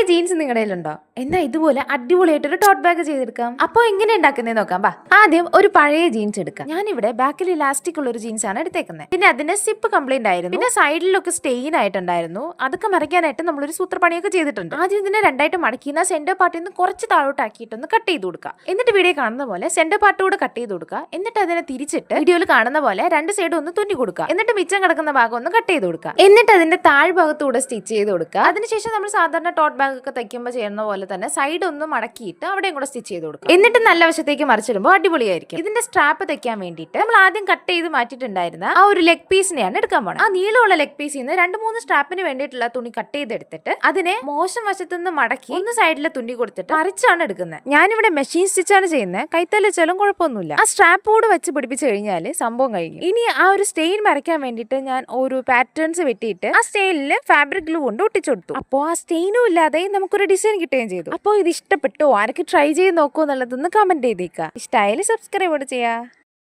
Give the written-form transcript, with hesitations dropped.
Jeans നിങ്ങളുടെ കയ്യിലുണ്ടോ? എന്നാ ഇതുപോലെ അടിപൊളിയായിട്ടൊരു ടോട്ട് ബാഗ് ചെയ്തെടുക്കാം. അപ്പോൾ എങ്ങനെ ഉണ്ടാക്കുന്നത് നോക്കാം. ആദ്യം ഒരു പഴയ ജീൻസ് എടുക്കാം. ഞാനിവിടെ ബാക്കിൽ ഇലാസ്റ്റിക് ഉള്ള ഒരു ജീൻസ് ആണ് എടുത്തേക്കുന്നത്. പിന്നെ അതിന്റെ സിപ്പ് കംപ്ലൈന്റ് ആയിരുന്നു. പിന്നെ സൈഡിലൊക്കെ സ്റ്റെയിൻ ആയിട്ടുണ്ടായിരുന്നു. അതൊക്കെ മറയ്ക്കാനായിട്ട് നമ്മളൊരു സൂത്രപ്പണിയൊക്കെ ചെയ്തിട്ടുണ്ട്. ആദ്യം ഇതിനെ രണ്ടായിട്ട് മടക്കിന സെന്റർ പാർട്ടിൽ നിന്ന് കുറച്ച് താഴോട്ടാക്കിയിട്ടൊന്ന് കട്ട് ചെയ്ത് കൊടുക്കുക. എന്നിട്ട് വീഡിയോ കാണുന്ന പോലെ സെന്റർ പാർട്ട് കൂടെ കട്ട് ചെയ്ത് കൊടുക്കുക. എന്നിട്ട് അതിനെ തിരിച്ചിട്ട് വീഡിയോയിൽ കാണുന്ന പോലെ രണ്ട് സൈഡും ഒന്ന് തുന്നി കൊടുക്കുക. എന്നിട്ട് മിച്ചം കിടക്കുന്ന ഭാഗം ഒന്ന് കട്ട് ചെയ്ത് കൊടുക്കുക. എന്നിട്ട് അതിന്റെ താഴ്ഭാഗത്തൂടെ സ്റ്റിച്ച് ചെയ്ത് കൊടുക്കുക. അതിനുശേഷം നമ്മൾ സാധാരണ ടോട്ട് ബാഗ് ഒക്കെ തയ്ക്കുമ്പോൾ ചെയ്യുന്ന പോലെ തന്നെ സൈഡ് ഒന്ന് മടക്കിയിട്ട് അവിടെയും കൂടെ സ്റ്റിച്ച് ചെയ്ത് കൊടുക്കുക. എന്നിട്ട് നല്ല വശത്തേക്ക് മറിച്ചിടുമ്പോൾ അടിപൊളിയായിരിക്കും. ഇതിന്റെ സ്ട്രാപ്പ് തയ്ക്കാൻ വേണ്ടിയിട്ട് നമ്മൾ ആദ്യം കട്ട് ചെയ്ത് മാറ്റിയിട്ടുണ്ടായിരുന്ന ആ ഒരു ലെഗ് പീസിനെയാണ് എടുക്കാൻ പോകുന്നത്. ആ നീളമുള്ള ലെഗ് പീസിൽ നിന്ന് 2-3 സ്ട്രാപ്പിന് വേണ്ടിയിട്ടുള്ള തുണി കട്ട് ചെയ്തെടുത്തിട്ട് അതിനെ മോശം വശത്തു നിന്ന് മടക്കി ഒന്ന് സൈഡിലെ തുന്നി കൊടുത്തിട്ട് മറിച്ചാണ് എടുക്കുന്നത്. ഞാനിവിടെ മെഷീൻ സ്റ്റിച്ചാണ് ചെയ്യുന്നത്. കൈത്തല്ല വെച്ചാലും കുഴപ്പമൊന്നുമില്ല. ആ സ്ട്രാപ്പ് കൂടെ വെച്ച് പിടിപ്പിച്ച് കഴിഞ്ഞാൽ സംഭവം കഴിഞ്ഞു. ഇനി ആ ഒരു സ്റ്റെയിൻ മറയ്ക്കാൻ വേണ്ടിയിട്ട് ഞാൻ ഒരു പാറ്റേൺസ് വെട്ടിയിട്ട് ആ സ്റ്റെയിനിൽ ഫാബ്രിക് ഗ്ലൂ കൊണ്ട് ഒട്ടിച്ചെടുത്തു. അപ്പോൾ ആ സ്റ്റെയിനും ഇല്ലാതെ നമുക്കൊരു ഡിസൈൻ കിട്ടുകയും ചെയ്തു. അപ്പോൾ ഇത് ഇഷ്ടപ്പെട്ടോ? ആരൊക്കെ ട്രൈ ചെയ്ത് നോക്കൂ എന്നുള്ളതൊന്ന് കമന്റ് ചെയ്തേക്കുക. ഇഷ്ടമായാലും സബ്സ്ക്രൈബ് ചെയ്യാം.